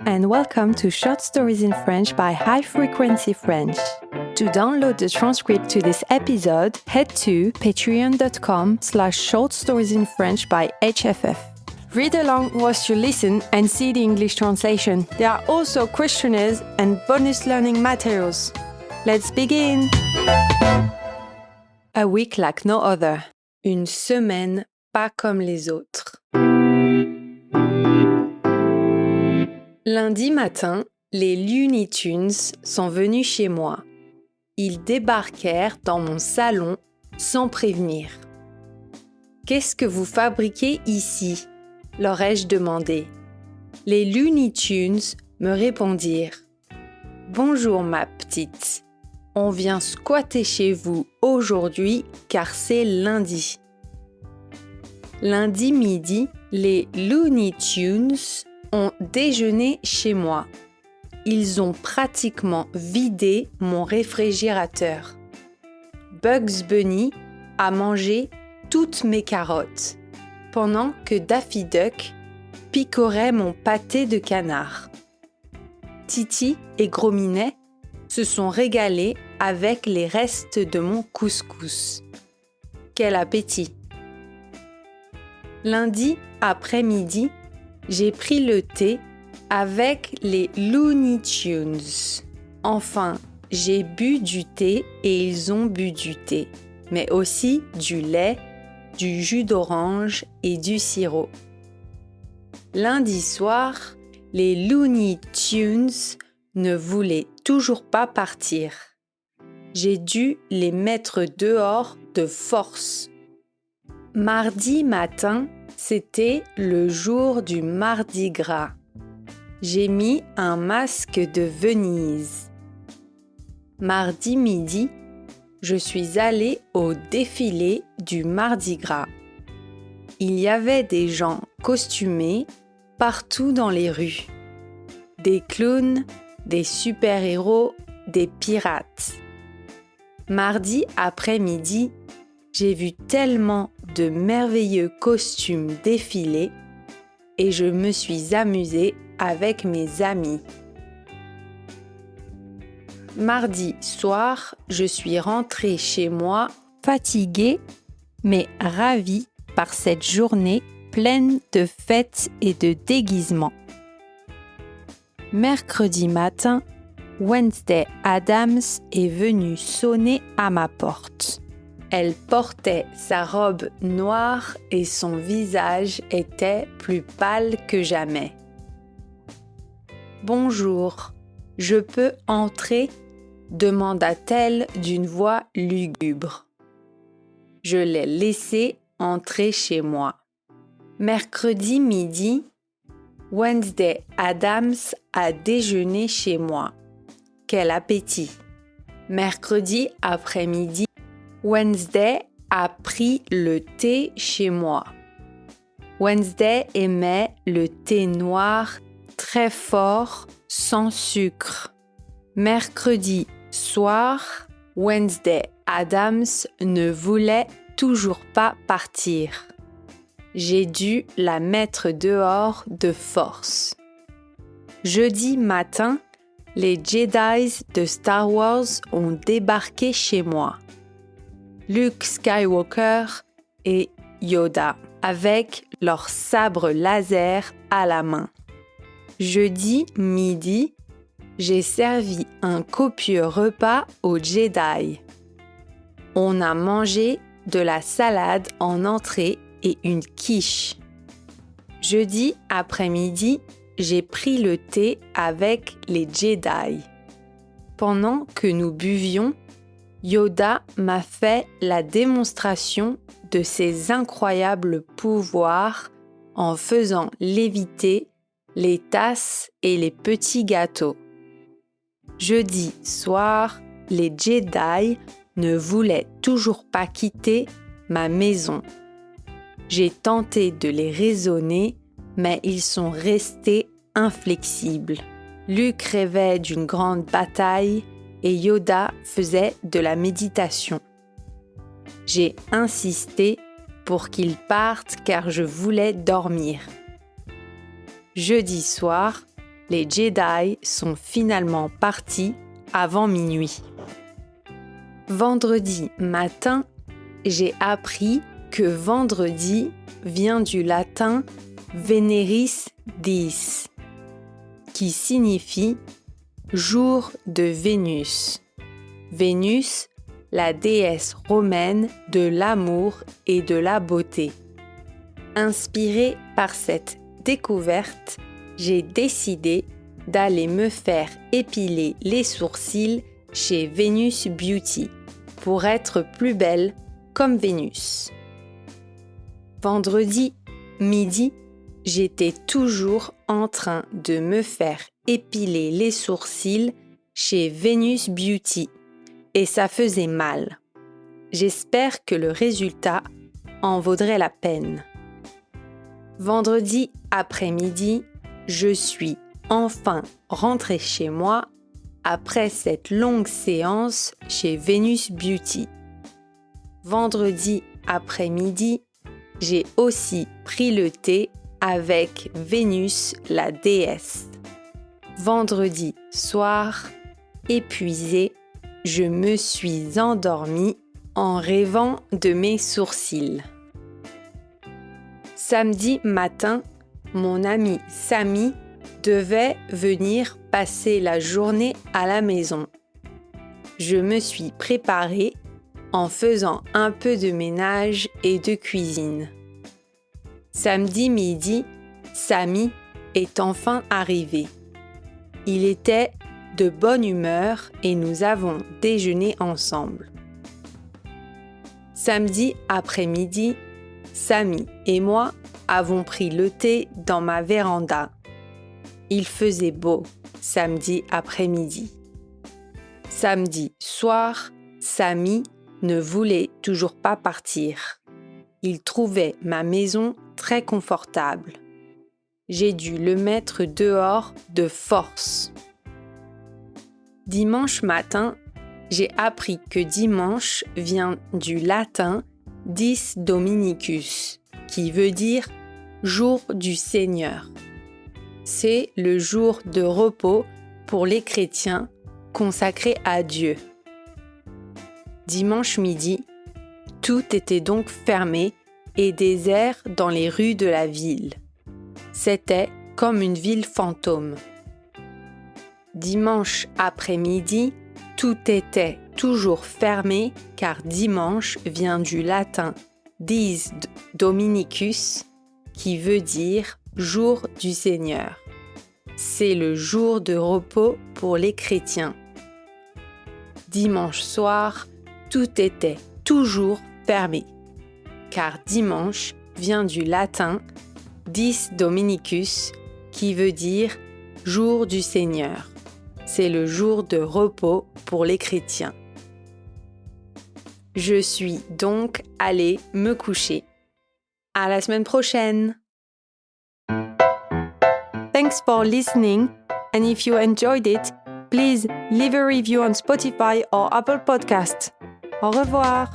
and welcome to Short Stories in French by High Frequency French. To download the transcript to this episode, head to patreon.com/shortstoriesinfrench by HFF. Read along whilst you listen and see the English translation. There are also questionnaires and bonus learning materials. Let's begin! A week like no other. Une semaine pas comme les autres. Lundi matin, les Looney Tunes sont venus chez moi. Ils débarquèrent dans mon salon sans prévenir. « Qu'est-ce que vous fabriquez ici ?» leur ai-je demandé. Les Looney Tunes me répondirent « Bonjour ma petite, on vient squatter chez vous aujourd'hui car c'est lundi. » Lundi midi, les Looney Tunes ont déjeuné chez moi. Ils ont pratiquement vidé mon réfrigérateur. Bugs Bunny a mangé toutes mes carottes, pendant que Daffy Duck picorait mon pâté de canard. Titi et Gros Minet se sont régalés avec les restes de mon couscous. Quel appétit! Lundi après-midi, j'ai pris le thé avec les Looney Tunes. Enfin, j'ai bu du thé et ils ont bu du thé, mais aussi du lait, du jus d'orange et du sirop. Lundi soir, les Looney Tunes ne voulaient toujours pas partir. J'ai dû les mettre dehors de force. Mardi matin, c'était le jour du Mardi Gras. J'ai mis un masque de Venise. Mardi midi, je suis allée au défilé du Mardi Gras. Il y avait des gens costumés partout dans les rues. Des clowns, des super-héros, des pirates. Mardi après-midi, j'ai vu tellement de merveilleux costumes défiler et je me suis amusée avec mes amis. Mardi soir, je suis rentrée chez moi fatiguée mais ravie par cette journée pleine de fêtes et de déguisements. Mercredi matin, Wednesday Addams est venue sonner à ma porte. Elle portait sa robe noire et son visage était plus pâle que jamais. « Bonjour, je peux entrer ?» demanda-t-elle d'une voix lugubre. Je l'ai laissée entrer chez moi. Mercredi midi, Wednesday Addams a déjeuné chez moi. Quel appétit! Mercredi après-midi, Wednesday a pris le thé chez moi. Wednesday aimait le thé noir très fort, sans sucre. Mercredi soir, Wednesday Addams ne voulait toujours pas partir. J'ai dû la mettre dehors de force. Jeudi matin, les Jedi de Star Wars ont débarqué chez moi. Luke Skywalker et Yoda, avec leurs sabres laser à la main. Jeudi midi, j'ai servi un copieux repas aux Jedi. On a mangé de la salade en entrée et une quiche. Jeudi après-midi, j'ai pris le thé avec les Jedi. Pendant que nous buvions, Yoda m'a fait la démonstration de ses incroyables pouvoirs en faisant léviter les tasses et les petits gâteaux. Jeudi soir, les Jedi ne voulaient toujours pas quitter ma maison. J'ai tenté de les raisonner, mais ils sont restés inflexibles. Luke rêvait d'une grande bataille et Yoda faisait de la méditation. J'ai insisté pour qu'ils partent car je voulais dormir. Jeudi soir, les Jedi sont finalement partis avant minuit. Vendredi matin, j'ai appris que vendredi vient du latin Veneris dies, qui signifie jour de Vénus. Vénus, la déesse romaine de l'amour et de la beauté. Inspirée par cette découverte, j'ai décidé d'aller me faire épiler les sourcils chez Venus Beauty pour être plus belle comme Vénus. Vendredi midi, j'étais toujours en train de me faire épiler les sourcils chez Venus Beauty et ça faisait mal. J'espère que le résultat en vaudrait la peine. Vendredi après-midi, je suis enfin rentrée chez moi après cette longue séance chez Venus Beauty. Vendredi après-midi, j'ai aussi pris le thé avec Vénus, la déesse. Vendredi soir, épuisée, je me suis endormie en rêvant de mes sourcils. Samedi matin, mon ami Samy devait venir passer la journée à la maison. Je me suis préparée en faisant un peu de ménage et de cuisine. Samedi midi, Samy est enfin arrivé. Il était de bonne humeur et nous avons déjeuné ensemble. Samedi après-midi, Samy et moi avons pris le thé dans ma véranda. Il faisait beau samedi après-midi. Samedi soir, Samy ne voulait toujours pas partir. Il trouvait ma maison très confortable. J'ai dû le mettre dehors de force. Dimanche matin, j'ai appris que dimanche vient du latin Dies Dominicus, qui veut dire jour du Seigneur. C'est le jour de repos pour les chrétiens consacré à Dieu. Dimanche midi, tout était donc fermé et désert dans les rues de la ville. C'était comme une ville fantôme. Dimanche après-midi, tout était toujours fermé car dimanche vient du latin Dies Dominicus qui veut dire jour du Seigneur. C'est le jour de repos pour les chrétiens. Dimanche soir, tout était toujours fermé car dimanche vient du latin Dies Dominicus qui veut dire jour du Seigneur. C'est le jour de repos pour les chrétiens. Je suis donc allée me coucher. À la semaine prochaine. Thanks for listening, and if you enjoyed it, please leave a review on Spotify or Apple Podcasts. Au revoir.